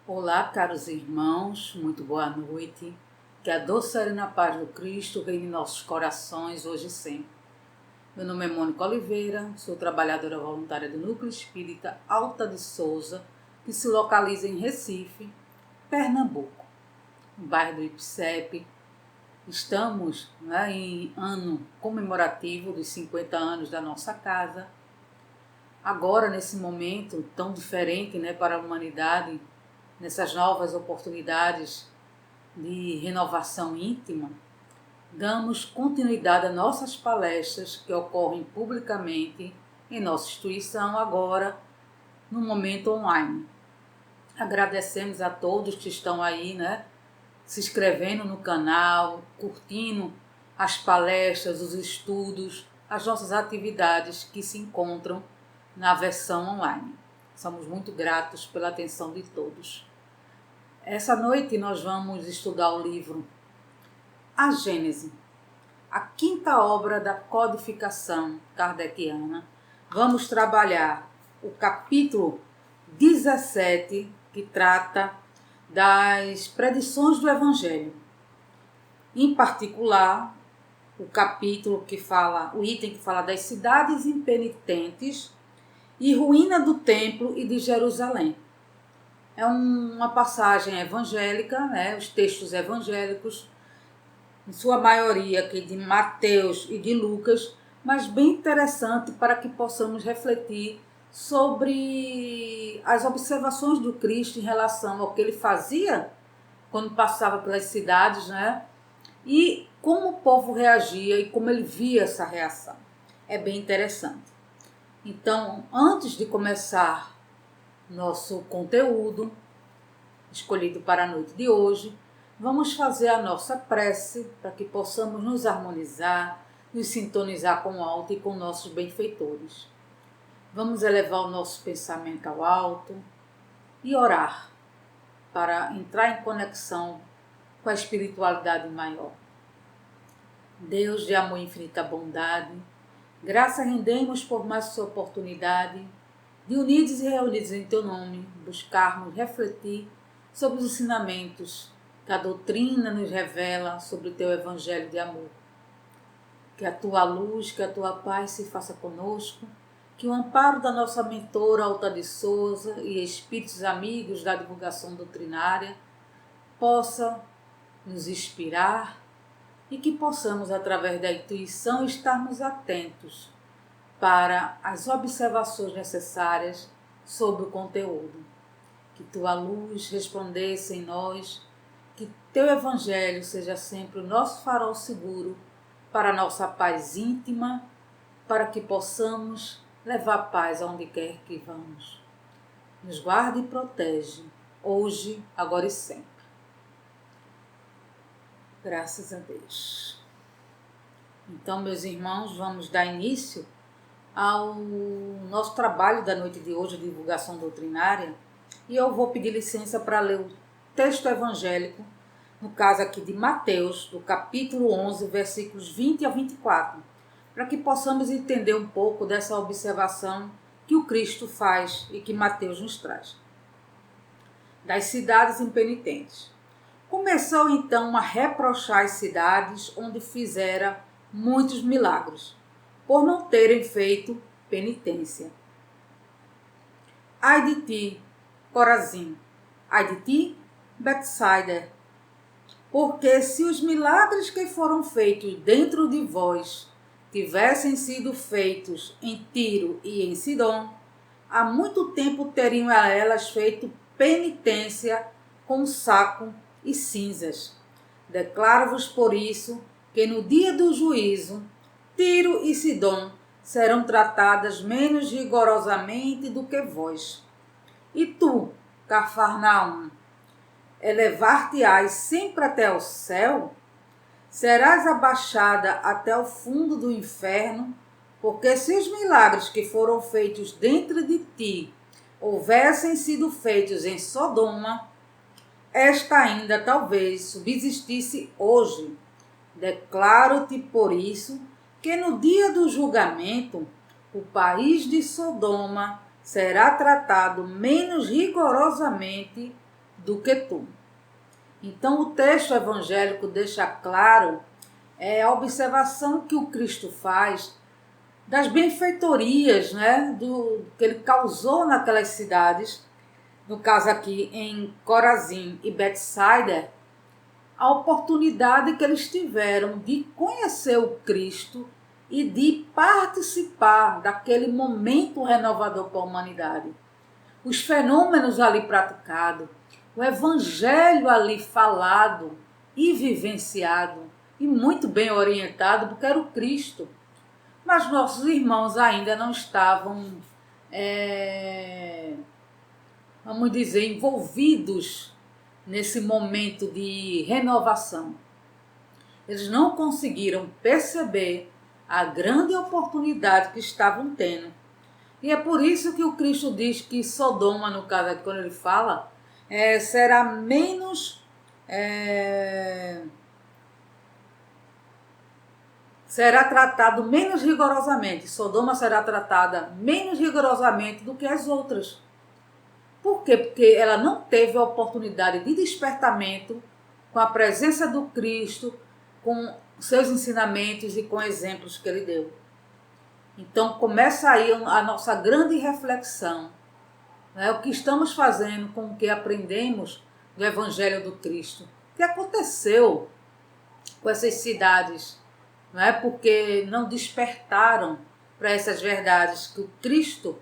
Olá, caros irmãos, muito boa noite. Que a doce e serena paz do Cristo reine em nossos corações hoje e sempre. Meu nome é Mônica Oliveira, sou trabalhadora voluntária do Núcleo Espírita Alta de Souza, que se localiza em Recife, Pernambuco, no bairro do Ipsepe. Estamos em ano comemorativo dos 50 anos da nossa casa. Agora, nesse momento tão diferente para a humanidade, nessas novas oportunidades de renovação íntima, damos continuidade a nossas palestras que ocorrem publicamente em nossa instituição agora, no momento online. Agradecemos a todos que estão aí, se inscrevendo no canal, curtindo as palestras, os estudos, as nossas atividades que se encontram na versão online. Somos muito gratos pela atenção de todos. Essa noite nós vamos estudar o livro A Gênese, a quinta obra da codificação kardeciana. Vamos trabalhar o capítulo 17, que trata das predições do Evangelho. Em particular, o capítulo que fala, o item que fala das cidades impenitentes e ruína do templo e de Jerusalém. É uma passagem evangélica, os textos evangélicos, em sua maioria aqui de Mateus e de Lucas, mas bem interessante para que possamos refletir sobre as observações do Cristo em relação ao que ele fazia quando passava pelas cidades, e como o povo reagia e como ele via essa reação. É bem interessante. Então, antes de começar nosso conteúdo escolhido para a noite de hoje, vamos fazer a nossa prece para que possamos nos harmonizar, nos sintonizar com o alto e com nossos benfeitores. Vamos elevar o nosso pensamento ao alto e orar para entrar em conexão com a espiritualidade maior. Deus de amor e infinita bondade, graça rendemos por mais essa oportunidade de unidos e reunidos em Teu nome, buscarmos refletir sobre os ensinamentos que a doutrina nos revela sobre o Teu Evangelho de amor. Que a Tua luz, que a Tua paz se faça conosco, que o amparo da nossa mentora Alta de Souza e espíritos amigos da divulgação doutrinária possa nos inspirar e que possamos, através da intuição, estarmos atentos para as observações necessárias sobre o conteúdo. Que Tua luz resplandeça em nós, que Teu Evangelho seja sempre o nosso farol seguro para a nossa paz íntima, para que possamos levar paz aonde quer que vamos. Nos guarde e protege, hoje, agora e sempre. Graças a Deus. Então, meus irmãos, vamos dar início ao nosso trabalho da noite de hoje, de divulgação doutrinária, e eu vou pedir licença para ler o texto evangélico, no caso aqui de Mateus, do capítulo 11, versículos 20 a 24, para que possamos entender um pouco dessa observação que o Cristo faz e que Mateus nos traz. Das cidades impenitentes. Começou então a reprochar as cidades onde fizera muitos milagres, por não terem feito penitência. Ai de ti, Corazim! Ai de ti, Betsaida! Porque se os milagres que foram feitos dentro de vós tivessem sido feitos em Tiro e em Sidom, há muito tempo teriam elas feito penitência com saco e cinzas. Declaro-vos por isso que no dia do juízo, Tiro e Sidom serão tratadas menos rigorosamente do que vós. E tu, Cafarnaum, elevar-te-ás sempre até o céu? Serás abaixada até o fundo do inferno? Porque se os milagres que foram feitos dentro de ti houvessem sido feitos em Sodoma, esta ainda talvez subsistisse hoje. Declaro-te por isso que no dia do julgamento o país de Sodoma será tratado menos rigorosamente do que tu. Então o texto evangélico deixa claro a observação que o Cristo faz das benfeitorias, né, que ele causou naquelas cidades, no caso aqui em Corazim e Betsaida, a oportunidade que eles tiveram de conhecer o Cristo e de participar daquele momento renovador para a humanidade. Os fenômenos ali praticados, o evangelho ali falado e vivenciado e muito bem orientado, porque era o Cristo. Mas nossos irmãos ainda não estavam, vamos dizer, envolvidos nesse momento de renovação. Eles não conseguiram perceber a grande oportunidade que estavam tendo. E é por isso que o Cristo diz que Sodoma, no caso aqui, quando ele fala, será menos... será tratado menos rigorosamente. Sodoma será tratada menos rigorosamente do que as outras. Por quê? Porque ela não teve a oportunidade de despertamento com a presença do Cristo, com seus ensinamentos e com exemplos que ele deu. Então começa aí a nossa grande reflexão, né? O que estamos fazendo com o que aprendemos do Evangelho do Cristo. O que aconteceu com essas cidades? Não é porque não despertaram para essas verdades que o Cristo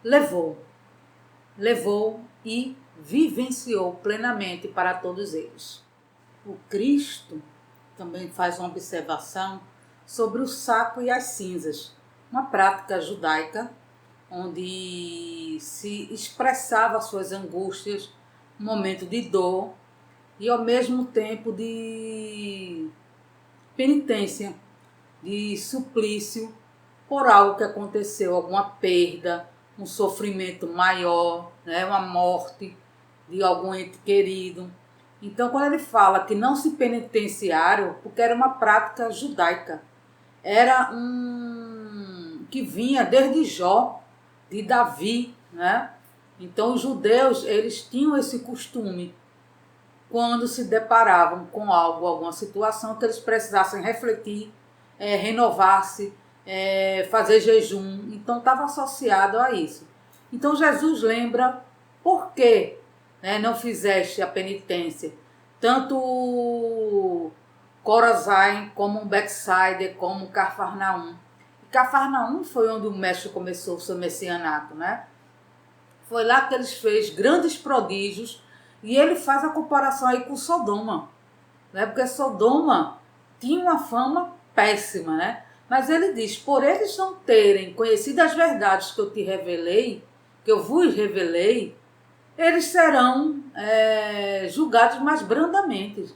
levou e vivenciou plenamente para todos eles. O Cristo também faz uma observação sobre o saco e as cinzas, uma prática judaica onde se expressava suas angústias, um momento de dor e ao mesmo tempo de penitência, de suplício por algo que aconteceu, alguma perda, um sofrimento maior, né, uma morte de algum ente querido. Então, quando ele fala que não se penitenciaram, porque era uma prática judaica, era que vinha desde Jó, de Davi, né? Então, os judeus, eles tinham esse costume, quando se deparavam com algo, alguma situação que eles precisassem refletir, renovar-se, fazer jejum. Então estava associado a isso. Então Jesus lembra que não fizeste a penitência. Tanto Corazim como Betsaida, como Cafarnaum. Cafarnaum foi onde o mestre começou o seu messianato, né? Foi lá que ele fez grandes prodígios e ele faz a comparação aí com Sodoma, né? Porque Sodoma tinha uma fama péssima, né? Mas ele diz, por eles não terem conhecido as verdades que eu te revelei, que eu vos revelei, eles serão julgados mais brandamente.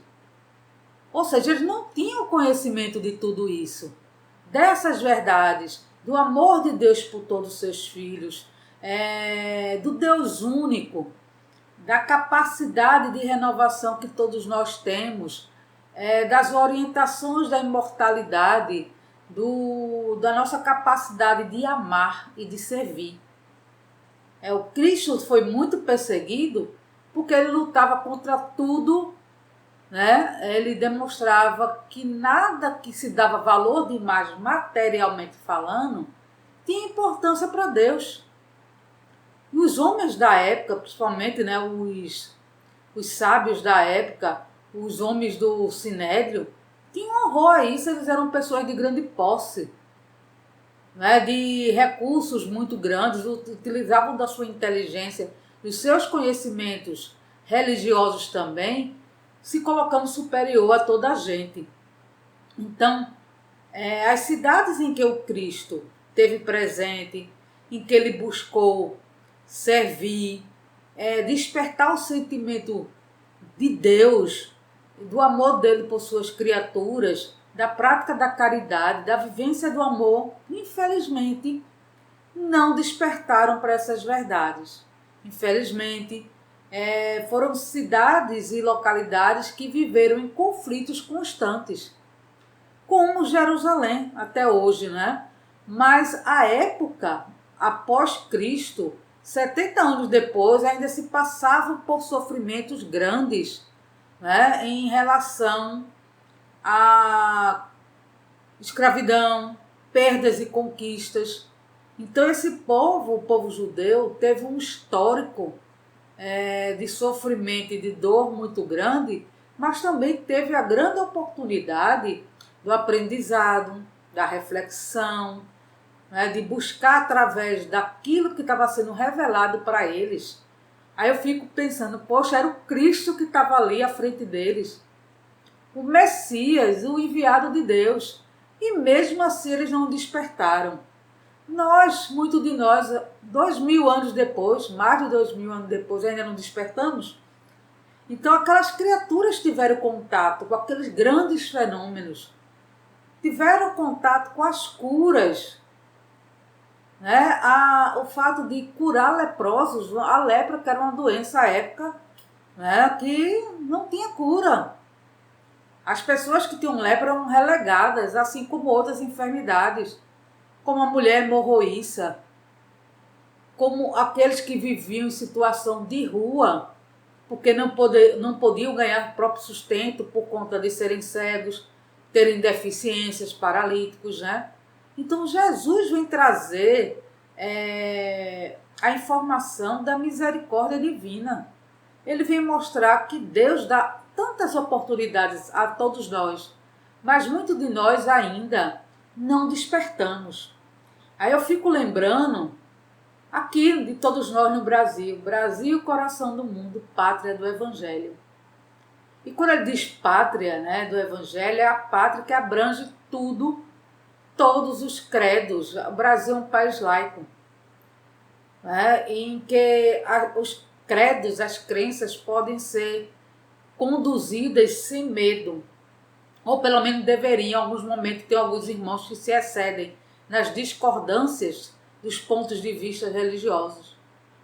Ou seja, eles não tinham conhecimento de tudo isso, dessas verdades, do amor de Deus por todos os seus filhos, do Deus único, da capacidade de renovação que todos nós temos, das orientações da imortalidade, da nossa capacidade de amar e de servir. O Cristo foi muito perseguido porque ele lutava contra tudo, né? Ele demonstrava que nada que se dava valor demais, materialmente falando, tinha importância para Deus. E os homens da época, principalmente, né, os sábios da época, os homens do Sinédrio, tinham horror a isso. Eles eram pessoas de grande posse, né, de recursos muito grandes, utilizavam da sua inteligência, dos seus conhecimentos religiosos também, se colocando superior a toda a gente. Então, as cidades em que o Cristo teve presente, em que ele buscou servir, despertar o sentimento de Deus, do amor dele por suas criaturas, da prática da caridade, da vivência do amor, infelizmente, não despertaram para essas verdades. Infelizmente, foram cidades e localidades que viveram em conflitos constantes, como Jerusalém até hoje, né? Mas a época após Cristo 70 anos depois ainda se passavam por sofrimentos grandes, né, em relação à escravidão, perdas e conquistas. Então esse povo, o povo judeu, teve um histórico de sofrimento e de dor muito grande, mas também teve a grande oportunidade do aprendizado, da reflexão, né, de buscar através daquilo que estava sendo revelado para eles. Aí eu fico pensando, poxa, era o Cristo que estava ali à frente deles, o Messias, o enviado de Deus, e mesmo assim eles não despertaram. Nós, muito de nós, 2000 anos depois, mais de 2000 anos depois, ainda não despertamos. Então aquelas criaturas tiveram contato com aqueles grandes fenômenos, tiveram contato com as curas, né? O fato de curar leprosos, a lepra, que era uma doença à época, né, que não tinha cura. As pessoas que tinham lepra eram relegadas, assim como outras enfermidades, como a mulher hemorroíça, como aqueles que viviam em situação de rua, porque não podiam ganhar próprio sustento por conta de serem cegos, terem deficiências, paralíticos, né? Então Jesus vem trazer a informação da misericórdia divina. Ele vem mostrar que Deus dá tantas oportunidades a todos nós, mas muitos de nós ainda não despertamos. Aí eu fico lembrando aqui de todos nós no Brasil. Brasil, coração do mundo, pátria do Evangelho. E quando ele diz pátria, né, do Evangelho, é a pátria que abrange tudo, todos os credos. O Brasil é um país laico, né, em que os credos, as crenças podem ser conduzidas sem medo, ou pelo menos deveriam. Em alguns momentos tem alguns irmãos que se excedem nas discordâncias dos pontos de vista religiosos,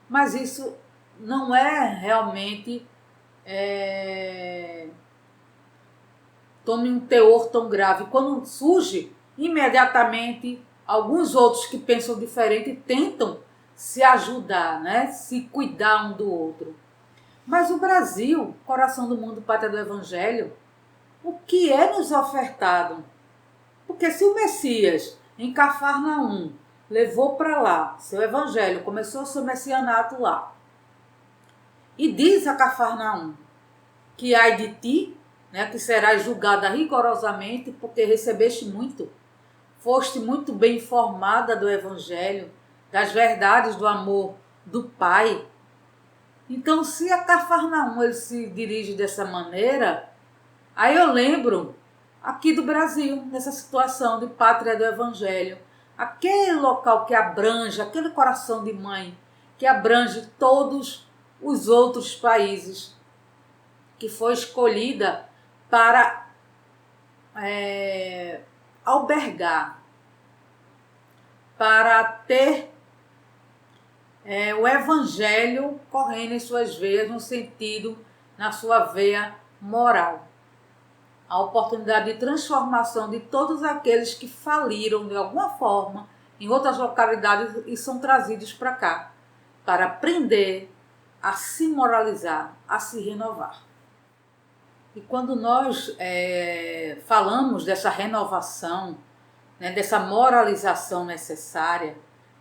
mas isso não é realmente tome um teor tão grave. Quando surge, imediatamente alguns outros que pensam diferente tentam se ajudar, né? Se cuidar um do outro. Mas o Brasil, coração do mundo, pátria do Evangelho, o que é nos ofertado? Porque se o Messias, em Cafarnaum, levou para lá seu Evangelho, começou seu messianato lá, e diz a Cafarnaum que ai de ti, né, que serás julgada rigorosamente, porque recebeste muito, foste muito bem informada do Evangelho, das verdades do amor do Pai. Então, se a Cafarnaum ele se dirige dessa maneira, aí eu lembro aqui do Brasil, nessa situação de pátria do Evangelho, aquele local que abrange, aquele coração de mãe que abrange todos os outros países, que foi escolhida para albergar, para ter o Evangelho correndo em suas veias, no sentido, na sua veia moral. A oportunidade de transformação de todos aqueles que faliram de alguma forma em outras localidades e são trazidos para cá, para aprender a se moralizar, a se renovar. E quando nós falamos dessa renovação, né, dessa moralização necessária,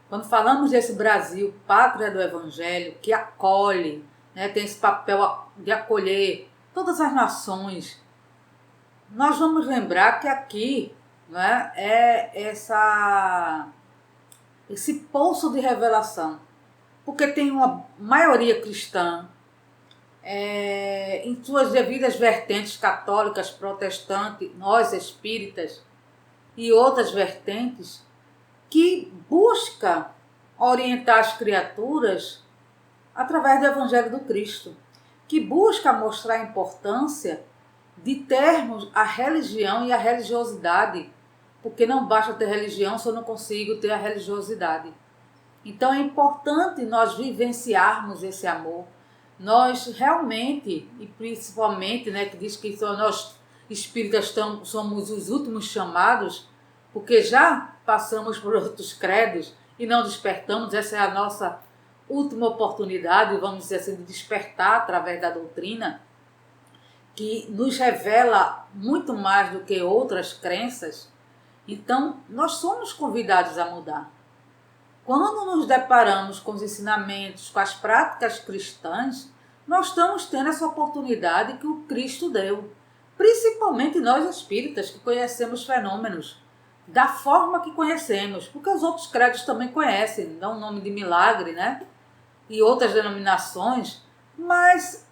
quando falamos desse Brasil, pátria do Evangelho, que acolhe, né, tem esse papel de acolher todas as nações, nós vamos lembrar que aqui, né, esse poço de revelação, porque tem uma maioria cristã, em suas devidas vertentes católicas, protestantes, nós espíritas e outras vertentes, que busca orientar as criaturas através do Evangelho do Cristo, que busca mostrar a importância de termos a religião e a religiosidade, porque não basta ter religião se eu não consigo ter a religiosidade. Então é importante nós vivenciarmos esse amor. Nós realmente, e principalmente, né, que diz que nós espíritas somos os últimos chamados, porque já passamos por outros credos e não despertamos. Essa é a nossa última oportunidade, vamos dizer assim, de despertar através da doutrina, que nos revela muito mais do que outras crenças. Então, nós somos convidados a mudar. Quando nos deparamos com os ensinamentos, com as práticas cristãs, nós estamos tendo essa oportunidade que o Cristo deu. Principalmente nós espíritas que conhecemos fenômenos da forma que conhecemos, porque os outros credos também conhecem, dão o nome de milagre, né? E outras denominações, mas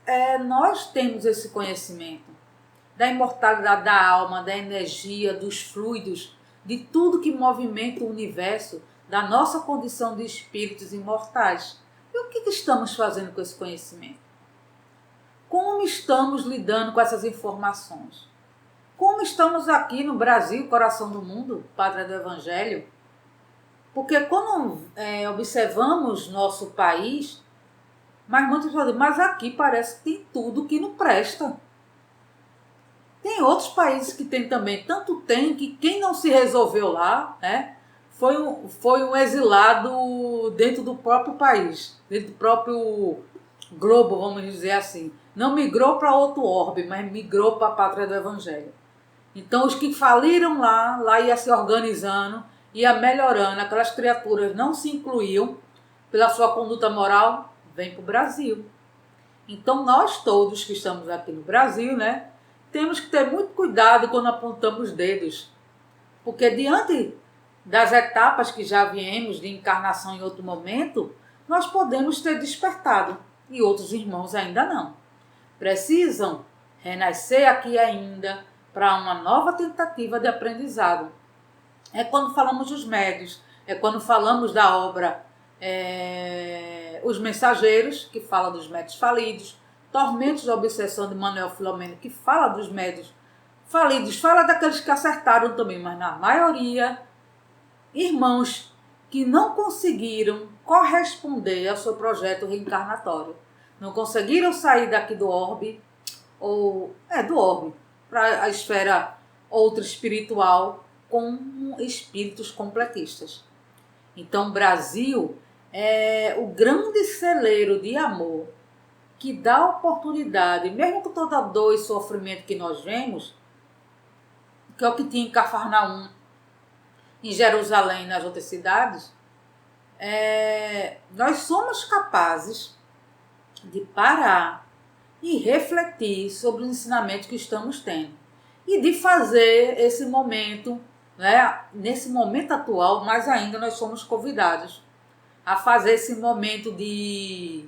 nós temos esse conhecimento da imortalidade da alma, da energia, dos fluidos, de tudo que movimenta o universo, da nossa condição de espíritos imortais. E o que estamos fazendo com esse conhecimento? Como estamos lidando com essas informações? Como estamos aqui no Brasil, coração do mundo, pátria do Evangelho? Porque quando observamos nosso país, mas muitos falam, mas aqui parece que tem tudo que não presta. Tem outros países que tem também, tanto tem que quem não se resolveu lá, né, foi um exilado dentro do próprio país, dentro do próprio globo, vamos dizer assim. Não migrou para outro orbe, mas migrou para a pátria do Evangelho. Então os que faliram lá ia se organizando, ia melhorando, aquelas criaturas não se incluíam pela sua conduta moral, vem para o Brasil. Então nós todos que estamos aqui no Brasil, né, temos que ter muito cuidado quando apontamos dedos, porque diante das etapas que já viemos de encarnação em outro momento, nós podemos ter despertado e outros irmãos ainda não. Precisam renascer aqui ainda para uma nova tentativa de aprendizado. É quando falamos dos médios, é quando falamos da obra Os Mensageiros, que fala dos médios falidos, Tormentos da Obsessão de Manuel Filomeno, que fala dos médios falidos, fala daqueles que acertaram também, mas na maioria, irmãos que não conseguiram corresponder ao seu projeto reencarnatório, não conseguiram sair daqui do orbe, do orbe, para a esfera outra espiritual, com espíritos completistas. Então, o Brasil é o grande celeiro de amor que dá oportunidade, mesmo com toda a dor e sofrimento que nós vemos, que é o que tinha em Cafarnaum, em Jerusalém, nas outras cidades, nós somos capazes de parar e refletir sobre os ensinamentos que estamos tendo e de fazer esse momento, né, nesse momento atual, mais ainda nós somos convidados a fazer esse momento de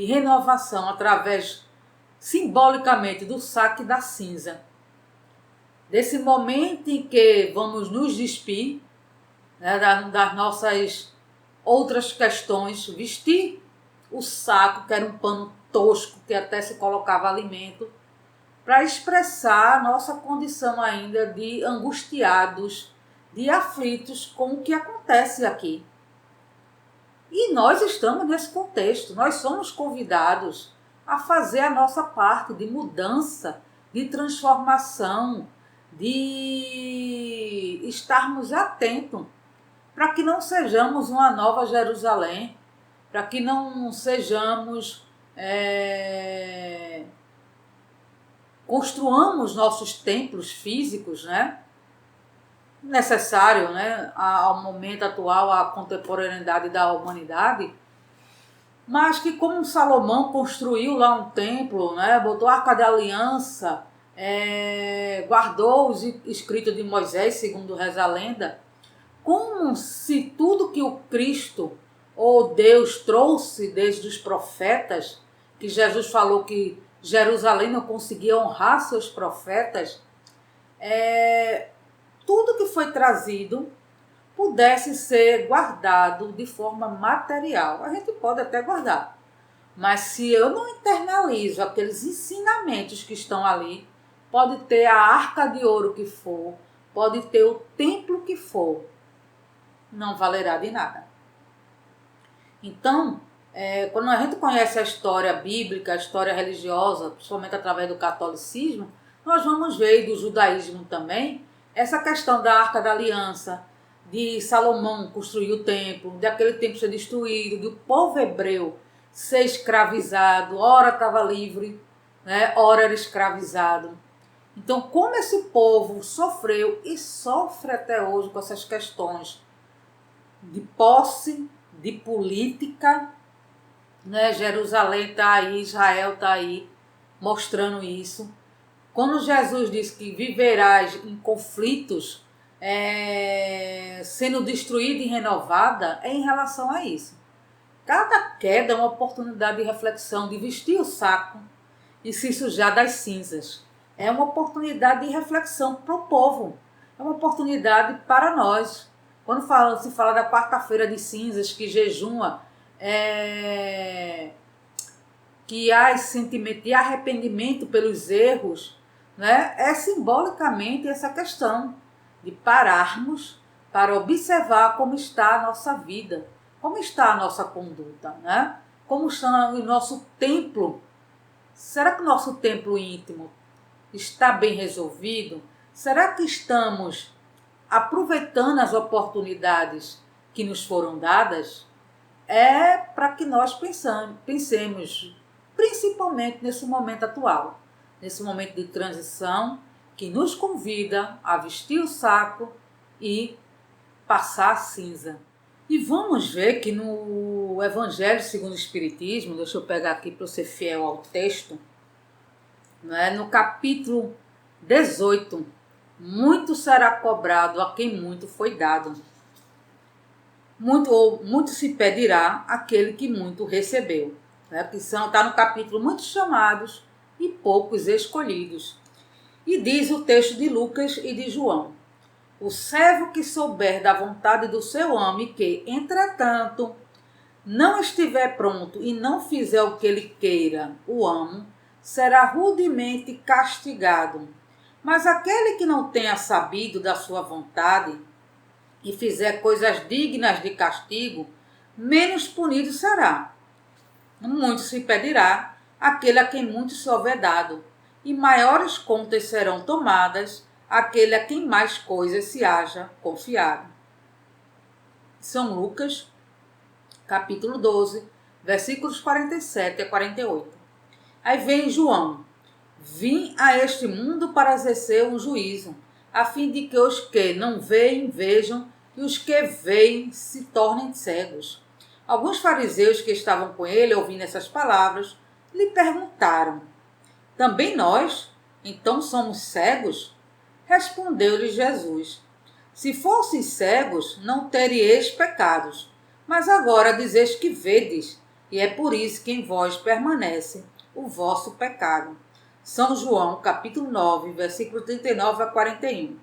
renovação através, simbolicamente, do saque da cinza. Desse momento em que vamos nos despir, né, das nossas outras questões, vestir o saco, que era um pano tosco, que até se colocava alimento, para expressar a nossa condição ainda de angustiados, de aflitos com o que acontece aqui. E nós estamos nesse contexto, nós somos convidados a fazer a nossa parte de mudança, de transformação, de estarmos atentos para que não sejamos uma nova Jerusalém, para que não sejamos, construamos nossos templos físicos, né? Necessário, né, ao momento atual, à contemporaneidade da humanidade, mas que como Salomão construiu lá um templo, né, botou a Arca da Aliança, guardou os escritos de Moisés, segundo reza a lenda, como se tudo que o Cristo ou Deus trouxe desde os profetas, que Jesus falou que Jerusalém não conseguia honrar seus profetas, tudo que foi trazido pudesse ser guardado de forma material. A gente pode até guardar, mas se eu não internalizo aqueles ensinamentos que estão ali, pode ter a arca de ouro que for, pode ter o templo que for, não valerá de nada. Então, quando a gente conhece a história bíblica, a história religiosa, principalmente através do catolicismo, nós vamos ver, e do judaísmo também, essa questão da Arca da Aliança, de Salomão construir o templo, daquele templo ser destruído, do povo hebreu ser escravizado, ora estava livre, né? Ora era escravizado. Então, como esse povo sofreu e sofre até hoje com essas questões de posse, de política, né? Jerusalém está aí, Israel está aí, mostrando isso. Quando Jesus diz que viverás em conflitos, sendo destruída e renovada, é em relação a isso. Cada queda é uma oportunidade de reflexão, de vestir o saco e se sujar das cinzas. É uma oportunidade de reflexão para o povo. É uma oportunidade para nós. Quando se fala da quarta-feira de cinzas, que jejuma, que há esse sentimento de arrependimento pelos erros, né? É simbolicamente essa questão de pararmos para observar como está a nossa vida, como está a nossa conduta, né? Como está o nosso templo. Será que o nosso templo íntimo está bem resolvido? Será que estamos aproveitando as oportunidades que nos foram dadas? É para que nós pensemos, principalmente nesse momento atual, nesse momento de transição que nos convida a vestir o saco e passar a cinza. E vamos ver que no Evangelho segundo o Espiritismo, deixa eu pegar aqui para eu ser fiel ao texto, né, no capítulo 18, muito será cobrado a quem muito foi dado. Muito se pedirá àquele que muito recebeu. Né? Porque está no capítulo muitos chamados e poucos escolhidos. E diz o texto de Lucas e de João: o servo que souber da vontade do seu amo e que, entretanto, não estiver pronto e não fizer o que ele queira, o amo, será rudemente castigado. Mas aquele que não tenha sabido da sua vontade e fizer coisas dignas de castigo, menos punido será. Muito se pedirá àquele a quem muito se houver dado, e maiores contas serão tomadas àquele a quem mais coisas se haja confiado. São Lucas, capítulo 12, versículos 47 a 48. Aí vem João: vim a este mundo para exercer um juízo, a fim de que os que não veem vejam e os que veem se tornem cegos. Alguns fariseus que estavam com ele, ouvindo essas palavras, lhe perguntaram: também nós, então, somos cegos? Respondeu-lhe Jesus: se fosseis cegos, não teríeis pecados, mas agora dizeis que vedes, e é por isso que em vós permanece o vosso pecado. São João, capítulo 9, versículo 39 a 41.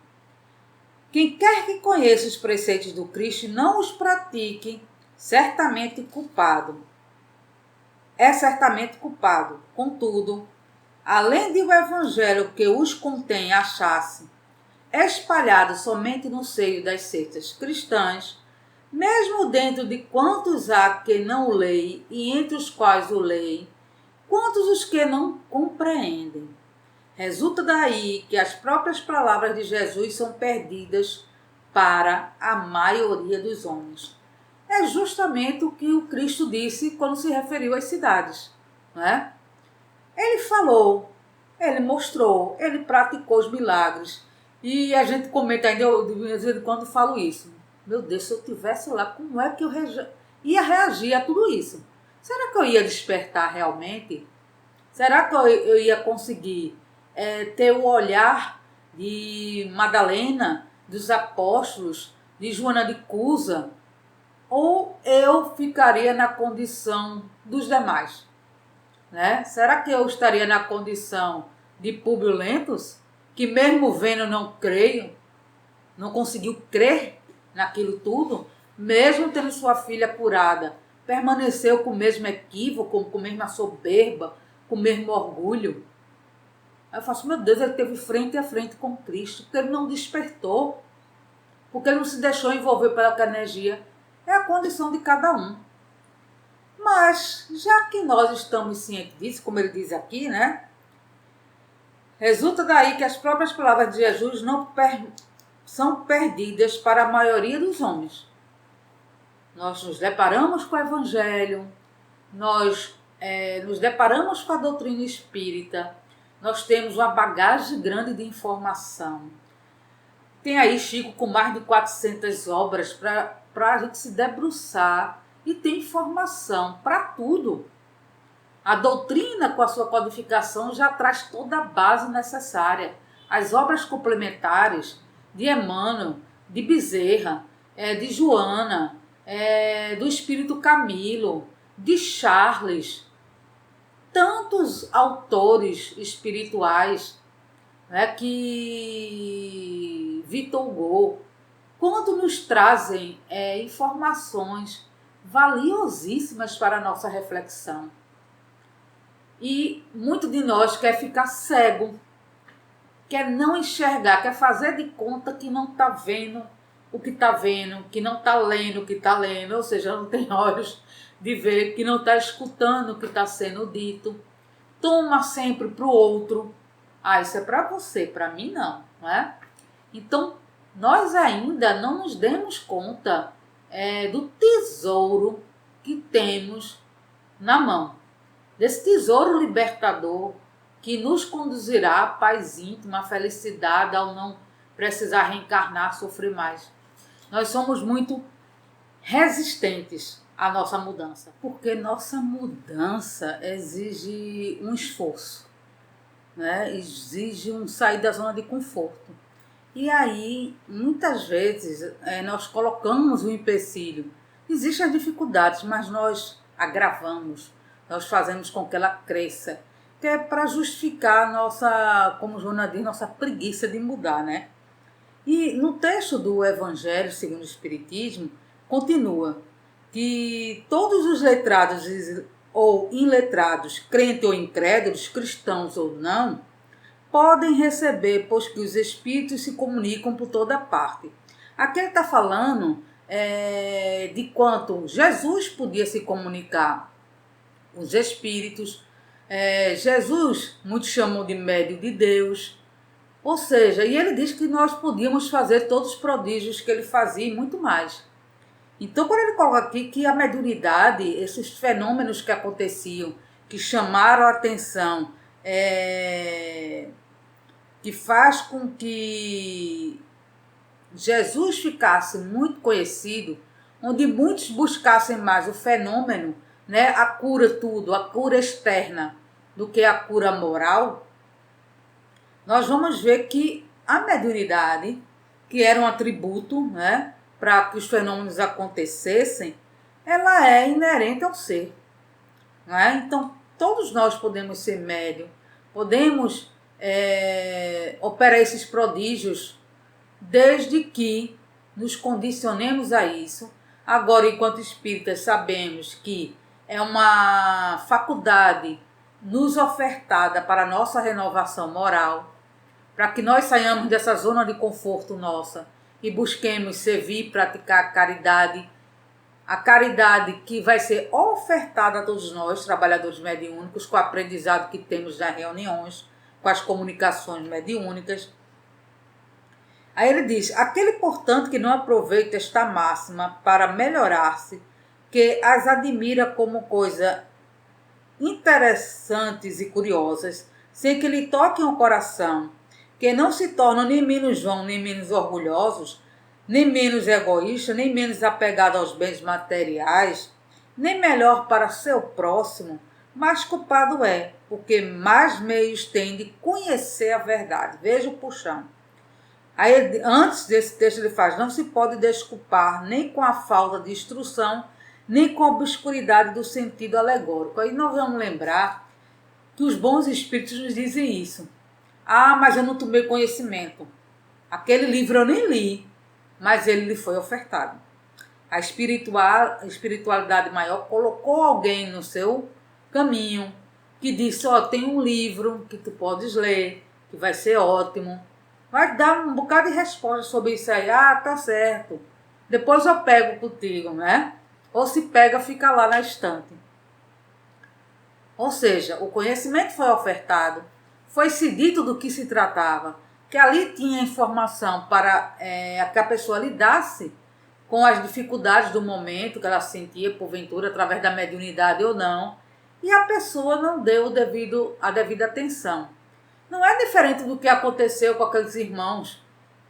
Quem quer que conheça os preceitos do Cristo e não os pratique, certamente culpado. É certamente culpado. Contudo, além de o evangelho que os contém achasse espalhado somente no seio das seitas cristãs, mesmo dentro de quantos há que não o leem e entre os quais o leem, quantos os que não compreendem. Resulta daí que as próprias palavras de Jesus são perdidas para a maioria dos homens. É justamente o que o Cristo disse quando se referiu às cidades, né? Ele falou, ele mostrou, ele praticou os milagres. E a gente comenta ainda, eu de vez em quando falo isso. Meu Deus, se eu estivesse lá, como é que eu ia reagir a tudo isso? Será que eu ia despertar realmente? Será que eu ia conseguir ter o olhar de Madalena, dos apóstolos, de Joana de Cusa? Ou eu ficaria na condição dos demais? Né? Será que eu estaria na condição de Públio Lentulus, que mesmo vendo não creio, não conseguiu crer naquilo tudo, mesmo tendo sua filha curada, permaneceu com o mesmo equívoco, com a mesma soberba, com o mesmo orgulho? Aí eu faço, meu Deus, ele teve frente a frente com Cristo, porque ele não despertou, porque ele não se deixou envolver pela energia. É a condição de cada um. Mas, já que nós estamos cientes disso, como ele diz aqui, né? Resulta daí que as próprias palavras de Jesus são perdidas para a maioria dos homens. Nós nos deparamos com o Evangelho, nós nos deparamos com a doutrina espírita, nós temos uma bagagem grande de informação. Tem aí Chico com mais de 400 obras para a gente se debruçar e ter informação para tudo. A doutrina, com a sua codificação, já traz toda a base necessária. As obras complementares de Emmanuel, de Bezerra, de Joana, do Espírito Camilo, de Charles, tantos autores espirituais, que Victor Hugo, quanto nos trazem informações valiosíssimas para a nossa reflexão. E muito de nós quer ficar cego, quer não enxergar, quer fazer de conta que não está vendo o que está vendo, que não está lendo o que está lendo, ou seja, não tem olhos de ver, que não está escutando o que está sendo dito. Toma sempre para o outro. Isso é para você, para mim não, não é? Então, nós ainda não nos demos conta do tesouro que temos na mão. Desse tesouro libertador que nos conduzirá à paz íntima, à felicidade, ao não precisar reencarnar, sofrer mais. Nós somos muito resistentes à nossa mudança, porque nossa mudança exige um esforço, exige um sair da zona de conforto. E aí, muitas vezes, nós colocamos um empecilho. Existem as dificuldades, mas nós agravamos, nós fazemos com que ela cresça, que é para justificar a nossa, como Joana diz, nossa preguiça de mudar, né? E no texto do Evangelho segundo o Espiritismo, continua que todos os letrados ou iletrados, crentes ou incrédulos, cristãos ou não, podem receber, pois que os espíritos se comunicam por toda parte. Aqui ele está falando de quanto Jesus podia se comunicar com os espíritos. Jesus, muitos chamam de médio de Deus. Ou seja, e ele diz que nós podíamos fazer todos os prodígios que ele fazia e muito mais. Então, quando ele coloca aqui que a mediunidade, esses fenômenos que aconteciam, que chamaram a atenção, que faz com que Jesus ficasse muito conhecido, onde muitos buscassem mais o fenômeno, a cura a cura externa, do que a cura moral, nós vamos ver que a mediunidade, que era um atributo, para que os fenômenos acontecessem, ela é inerente ao ser. Então, todos nós podemos ser médium, podemos operar esses prodígios, desde que nos condicionemos a isso. Agora, enquanto espíritas, sabemos que é uma faculdade nos ofertada para a nossa renovação moral, para que nós saiamos dessa zona de conforto nossa e busquemos servir e praticar a caridade que vai ser ofertada a todos nós, trabalhadores mediúnicos, com o aprendizado que temos nas reuniões, com as comunicações mediúnicas. Aí ele diz: aquele, portanto, que não aproveita esta máxima para melhorar-se, que as admira como coisa interessantes e curiosas, sem que lhe toquem o coração, que não se tornam nem menos vãos, nem menos orgulhosos, nem menos egoístas, nem menos apegados aos bens materiais, nem melhor para seu próximo, mais culpado é, porque mais meios tem de conhecer a verdade. Veja o puxão. Aí, antes desse texto ele faz: não se pode desculpar nem com a falta de instrução, nem com a obscuridade do sentido alegórico. Aí nós vamos lembrar que os bons espíritos nos dizem isso. Mas eu não tomei conhecimento. Aquele livro eu nem li, mas ele lhe foi ofertado. A espiritualidade maior colocou alguém no seu caminho que disse: tem um livro que tu podes ler, que vai ser ótimo. Vai dar um bocado de resposta sobre isso aí. Tá certo. Depois eu pego contigo, Ou se pega, fica lá na estante. Ou seja, o conhecimento foi ofertado, foi-se dito do que se tratava, que ali tinha informação para que a pessoa lidasse com as dificuldades do momento que ela sentia, porventura, através da mediunidade ou não, e a pessoa não deu a devida atenção. Não é diferente do que aconteceu com aqueles irmãos,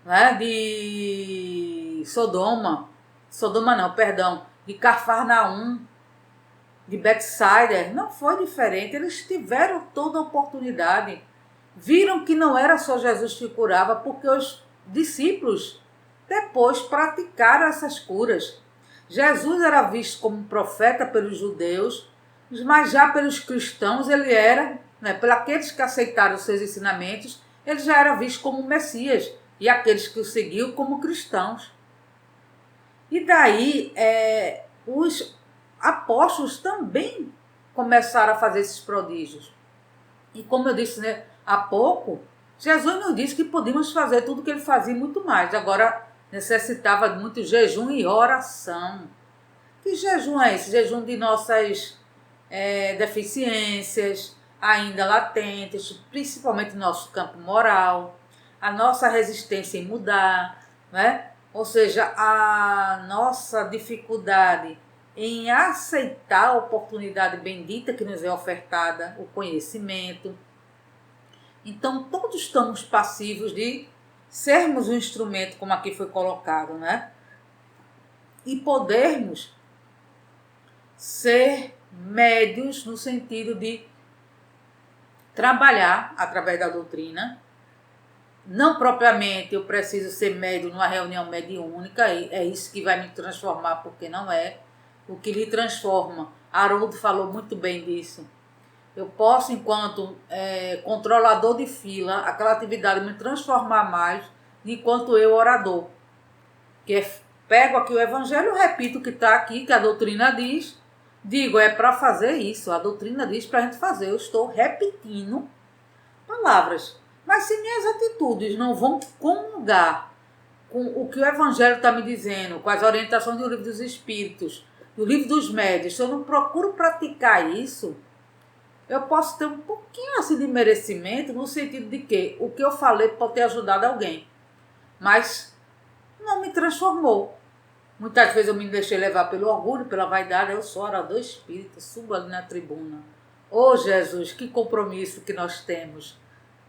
né, de de Cafarnaum, de Betsaida. Não foi diferente, eles tiveram toda a oportunidade, viram que não era só Jesus que curava, porque os discípulos depois praticaram essas curas. Jesus era visto como profeta pelos judeus, mas já pelos cristãos ele era, pelos aqueles que aceitaram os seus ensinamentos, ele já era visto como Messias, e aqueles que o seguiam como cristãos. E daí os apóstolos também começaram a fazer esses prodígios. E como eu disse há pouco, Jesus nos disse que podíamos fazer tudo o que ele fazia e muito mais. Agora necessitava de muito jejum e oração. Que jejum é esse? Jejum de nossas deficiências ainda latentes, principalmente no nosso campo moral, a nossa resistência em mudar, né? Ou seja, a nossa dificuldade em aceitar a oportunidade bendita que nos é ofertada, o conhecimento. Então, todos estamos passivos de sermos um instrumento, como aqui foi colocado, né? E podermos ser médios no sentido de trabalhar através da doutrina. Não propriamente eu preciso ser médio numa reunião mediúnica, é isso que vai me transformar, porque não é. O que lhe transforma, Haroldo falou muito bem disso. Eu posso, enquanto controlador de fila, aquela atividade me transformar mais, enquanto eu orador. Que pego aqui o evangelho, repito o que está aqui, que a doutrina diz, digo, é para fazer isso, a doutrina diz para a gente fazer. Eu estou repetindo palavras. Mas se minhas atitudes não vão comungar com o que o evangelho está me dizendo, com as orientações do livro dos Espíritos, do livro dos médios, se eu não procuro praticar isso, eu posso ter um pouquinho assim de merecimento, no sentido de que o que eu falei pode ter ajudado alguém, mas não me transformou. Muitas vezes eu me deixei levar pelo orgulho, pela vaidade. Eu sou orador espírita, subo ali na tribuna. Ô Jesus, que compromisso que nós temos,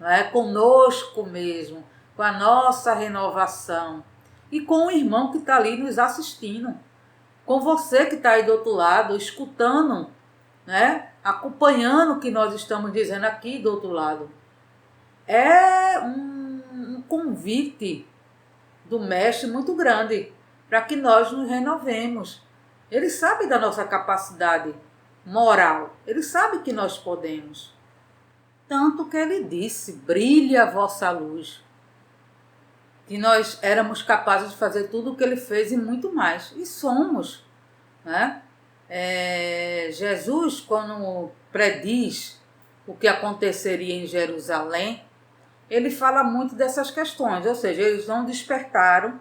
não é? Conosco mesmo, com a nossa renovação e com o irmão que está ali nos assistindo, com você que está aí do outro lado, escutando, né? Acompanhando o que nós estamos dizendo aqui do outro lado. É um convite do mestre muito grande para que nós nos renovemos. Ele sabe da nossa capacidade moral, ele sabe que nós podemos. Tanto que ele disse, brilhe a vossa luz. Que nós éramos capazes de fazer tudo o que ele fez e muito mais. E somos, né? Jesus, quando prediz o que aconteceria em Jerusalém, ele fala muito dessas questões, ou seja, eles não despertaram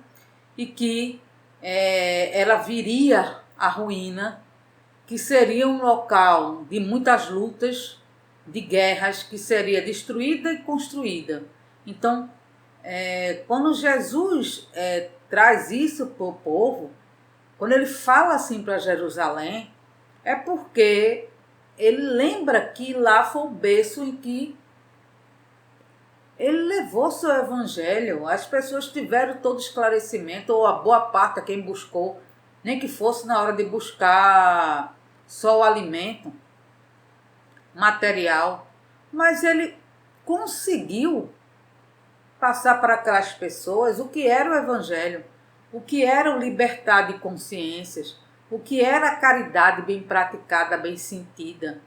e que ela viria a ruína, que seria um local de muitas lutas, de guerras, que seria destruída e construída. Então, quando Jesus traz isso para o povo, quando ele fala assim para Jerusalém, é porque ele lembra que lá foi o berço em que ele levou seu evangelho. As pessoas tiveram todo esclarecimento, ou a boa parte a quem buscou, nem que fosse na hora de buscar só o alimento material, mas ele conseguiu passar para aquelas pessoas o que era o evangelho, o que era o libertar de consciências, o que era a caridade bem praticada, bem sentida,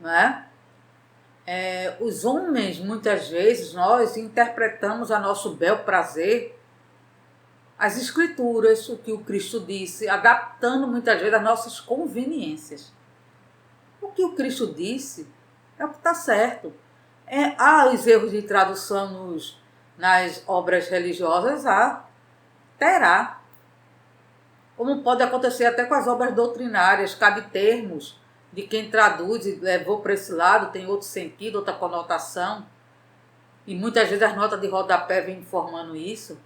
não é? Os homens, muitas vezes, nós interpretamos a nosso bel prazer as escrituras, o que o Cristo disse, adaptando muitas vezes as nossas conveniências. O que o Cristo disse é o que está certo. Há os erros de tradução nas obras religiosas, terá. Como pode acontecer até com as obras doutrinárias, cabe termos de quem traduz e levou para esse lado, tem outro sentido, outra conotação. e muitas vezes as notas de rodapé vêm informando isso,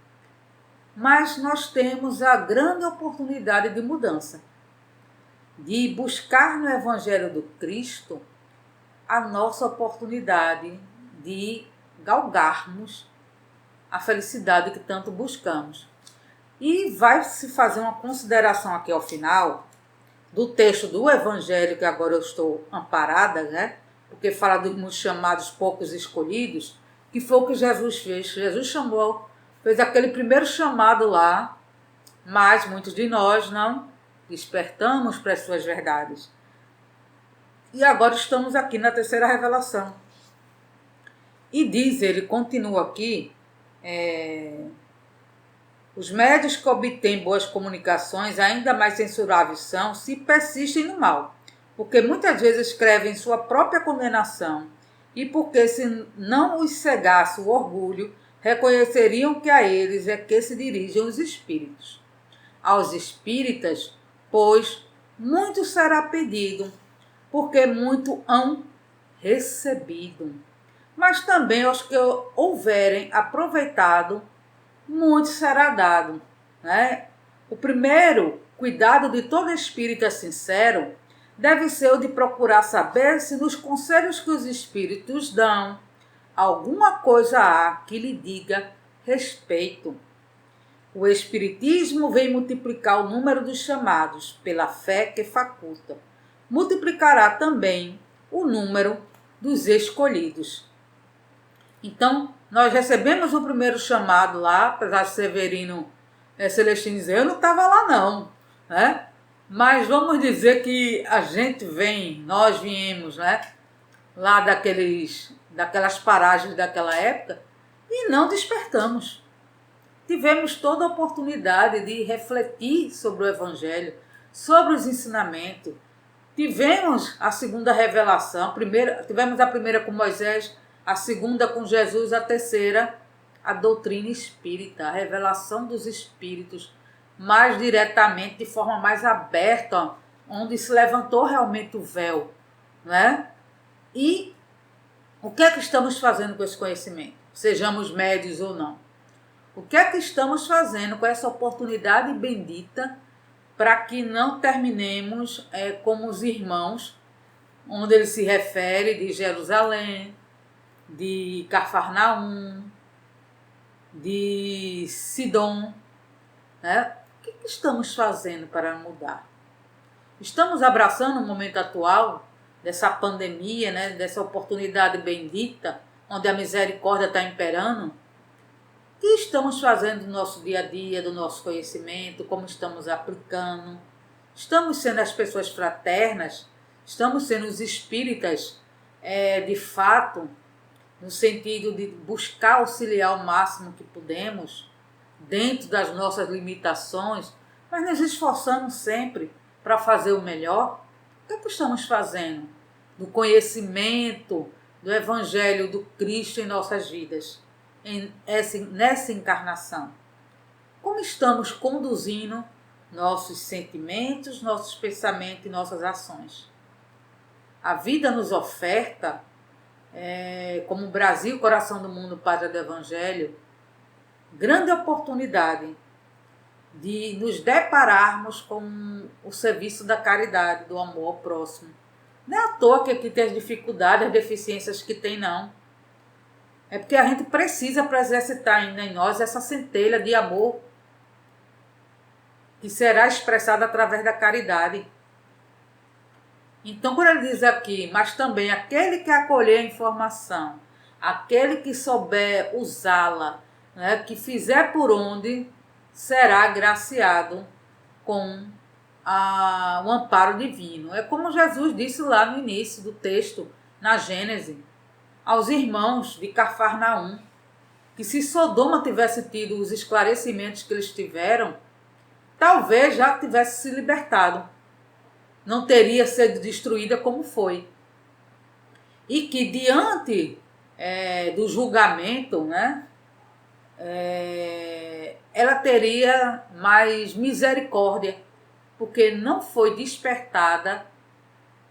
mas nós temos a grande oportunidade de mudança, de buscar no Evangelho do Cristo a nossa oportunidade de galgarmos a felicidade que tanto buscamos. E vai se fazer uma consideração aqui ao final do texto do Evangelho, que agora eu estou amparada, né? Porque fala dos muitos chamados, poucos escolhidos, que foi o que Jesus fez. Jesus chamou, fez aquele primeiro chamado lá, mas muitos de nós não despertamos para as suas verdades. E agora estamos aqui na terceira revelação. E diz, ele continua aqui, os médios que obtêm boas comunicações, ainda mais censuráveis são, se persistem no mal, porque muitas vezes escrevem sua própria condenação, e porque se não os cegasse o orgulho, reconheceriam que a eles é que se dirigem os espíritos. Aos espíritas, pois, muito será pedido, porque muito hão recebido. Mas também aos que houverem aproveitado, muito será dado. Né? O primeiro cuidado de todo espírita sincero deve ser o de procurar saber se nos conselhos que os espíritos dão, alguma coisa há que lhe diga respeito. O Espiritismo vem multiplicar o número dos chamados pela fé que faculta. Multiplicará também o número dos escolhidos. Então, nós recebemos o primeiro chamado lá, apesar de Severino Celestino dizer, eu não estava lá não, né? Mas vamos dizer que a gente nós viemos, né, lá daquelas paragens daquela época e não despertamos. Tivemos toda a oportunidade de refletir sobre o Evangelho, sobre os ensinamentos. Tivemos a segunda revelação, tivemos a primeira com Moisés, a segunda com Jesus, a terceira, a doutrina espírita, a revelação dos espíritos, mais diretamente, de forma mais aberta, onde se levantou realmente o véu, né? E o que é que estamos fazendo com esse conhecimento? Sejamos médios ou não. O que é que estamos fazendo com essa oportunidade bendita para que não terminemos como os irmãos, onde ele se refere de Jerusalém, de Cafarnaum, de Sidom, né? O que estamos fazendo para mudar? Estamos abraçando o momento atual dessa pandemia, né? Dessa oportunidade bendita, onde a misericórdia está imperando? O que estamos fazendo do nosso dia a dia, do nosso conhecimento, como estamos aplicando? Estamos sendo as pessoas fraternas? Estamos sendo os espíritas, de fato, no sentido de buscar auxiliar o máximo que podemos, dentro das nossas limitações, mas nos esforçando sempre para fazer o melhor? O que é que estamos fazendo do conhecimento do Evangelho do Cristo em nossas vidas, nessa encarnação? Como estamos conduzindo nossos sentimentos, nossos pensamentos e nossas ações? A vida nos oferta, como o Brasil, coração do mundo, pátria do Evangelho, grande oportunidade de nos depararmos com o serviço da caridade, do amor ao próximo. Não é à toa que aqui tem as dificuldades, as deficiências que tem, não. É porque a gente precisa para exercitar ainda em nós essa centelha de amor que será expressada através da caridade. Então, quando ele diz aqui, mas também aquele que acolher a informação, aquele que souber usá-la, né, que fizer por onde, será agraciado com o amparo divino. É como Jesus disse lá no início do texto, na Gênesis, aos irmãos de Cafarnaum, que se Sodoma tivesse tido os esclarecimentos que eles tiveram, talvez já tivesse se libertado. Não teria sido destruída como foi. E que diante do julgamento, né, ela teria mais misericórdia, porque não foi despertada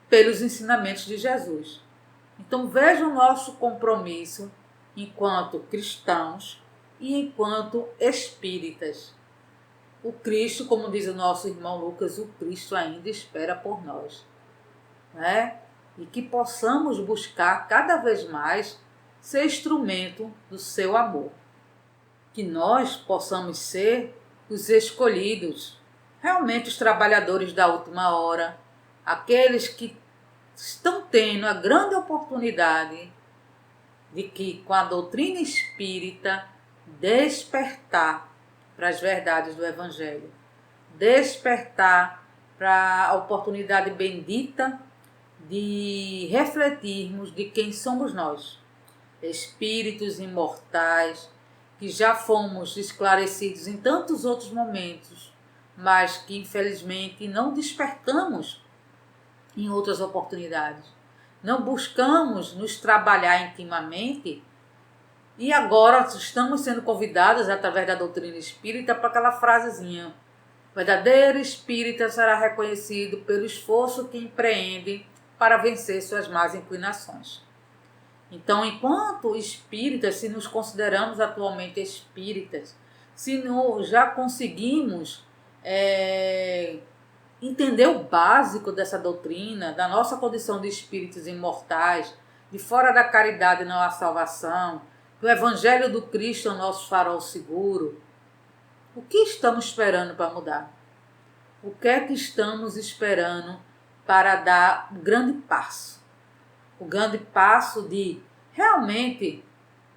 pelos ensinamentos de Jesus. Então veja o nosso compromisso enquanto cristãos e enquanto espíritas. O Cristo, como diz o nosso irmão Lucas, o Cristo ainda espera por nós, né? E que possamos buscar cada vez mais ser instrumento do seu amor. Que nós possamos ser os escolhidos, realmente os trabalhadores da última hora, aqueles que estão tendo a grande oportunidade de que, com a doutrina espírita, despertar para as verdades do Evangelho, despertar para a oportunidade bendita de refletirmos de quem somos nós, espíritos imortais, que já fomos esclarecidos em tantos outros momentos, mas que infelizmente não despertamos em outras oportunidades. Não buscamos nos trabalhar intimamente e agora estamos sendo convidados, através da doutrina espírita, para aquela frasezinha: o verdadeiro espírita será reconhecido pelo esforço que empreende para vencer suas más inclinações. Então, enquanto espíritas, se nos consideramos atualmente espíritas, se já conseguimos entender o básico dessa doutrina, da nossa condição de espíritos imortais, de fora da caridade não há salvação, que o Evangelho do Cristo é o nosso farol seguro, o que estamos esperando para mudar? O que é que estamos esperando para dar o grande passo? O grande passo de realmente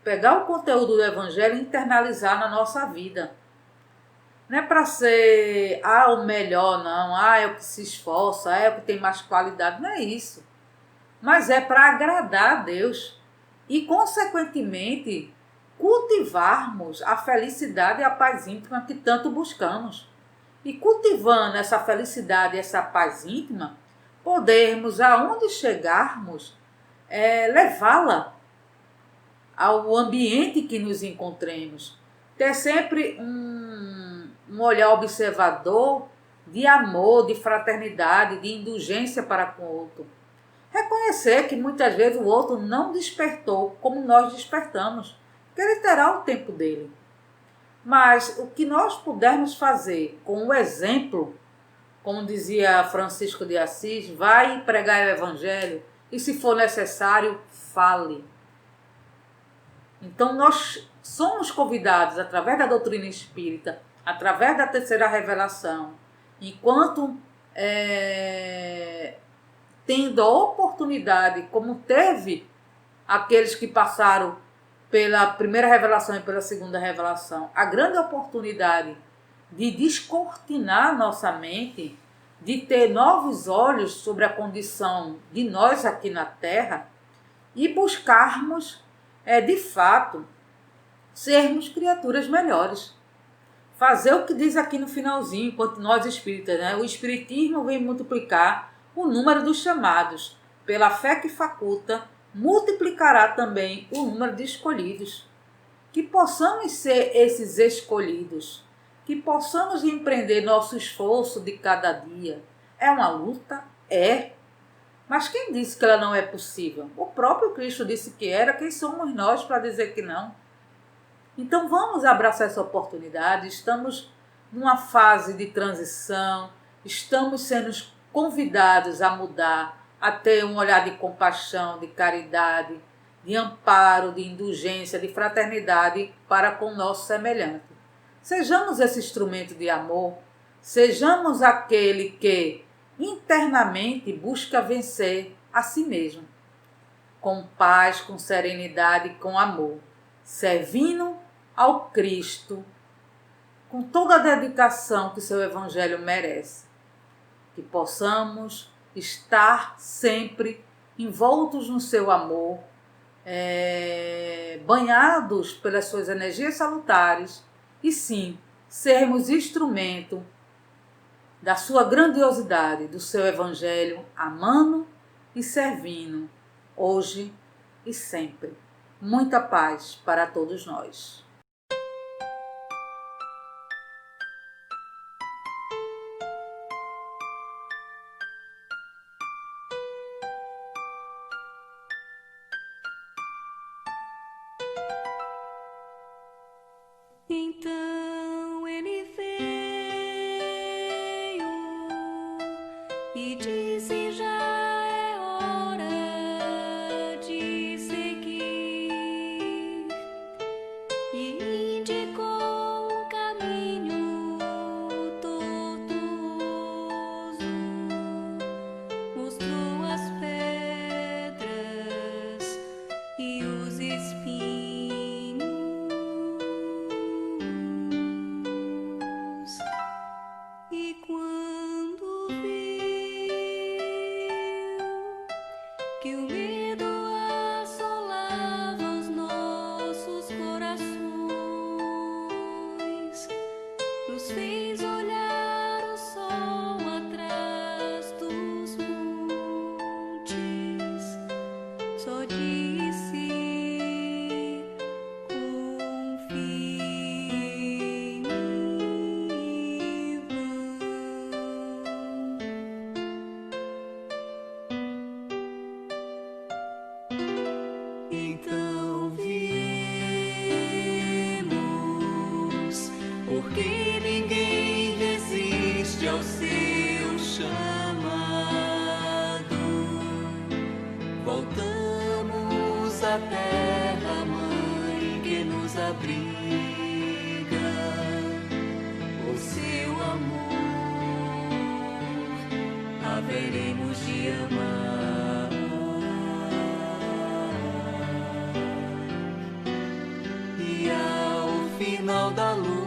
pegar o conteúdo do Evangelho e internalizar na nossa vida. Não é para ser o melhor, não. É o que se esforça, é o que tem mais qualidade. Não é isso. Mas é para agradar a Deus. E, consequentemente, cultivarmos a felicidade e a paz íntima que tanto buscamos. E cultivando essa felicidade e essa paz íntima, podermos, aonde chegarmos, levá-la ao ambiente que nos encontremos. Ter sempre um olhar observador de amor, de fraternidade, de indulgência para com o outro. Reconhecer que muitas vezes o outro não despertou como nós despertamos, porque ele terá o tempo dele. Mas o que nós pudermos fazer com o exemplo, como dizia Francisco de Assis, vai pregar o Evangelho e, se for necessário, fale. Então nós somos convidados, através da doutrina espírita, através da terceira revelação, enquanto tendo a oportunidade, como teve aqueles que passaram pela primeira revelação e pela segunda revelação, a grande oportunidade de descortinar nossa mente, de ter novos olhos sobre a condição de nós aqui na Terra e buscarmos, de fato, sermos criaturas melhores. Fazer o que diz aqui no finalzinho, enquanto nós espíritas, né? O Espiritismo vem multiplicar o número dos chamados. Pela fé que faculta, multiplicará também o número de escolhidos. Que possamos ser esses escolhidos. Que possamos empreender nosso esforço de cada dia. É uma luta? É. Mas quem disse que ela não é possível? O próprio Cristo disse que era. Quem somos nós para dizer que não? Então vamos abraçar essa oportunidade. Estamos numa fase de transição, estamos sendo convidados a mudar, a ter um olhar de compaixão, de caridade, de amparo, de indulgência, de fraternidade para com o nosso semelhante. Sejamos esse instrumento de amor, sejamos aquele que internamente busca vencer a si mesmo, com paz, com serenidade, com amor, servindo ao Cristo com toda a dedicação que seu Evangelho merece. Que possamos estar sempre envoltos no seu amor, banhados pelas suas energias salutares e sim, sermos instrumento da sua grandiosidade, do seu Evangelho, amando e servindo, hoje e sempre. Muita paz para todos nós. e disse: já é hora de seguir, e indicou um caminho tortuoso, mostrou as pedras e os espinhos, e quando viu que o medo assolava os nossos corações, nos fez olhar o sol atrás dos montes, só disse: confie em mim, vão. Então viemos, porque ninguém resiste ao seu chamado. Voltamos à terra mãe que nos abriga, o seu amor haveremos de amar. E ao final da luz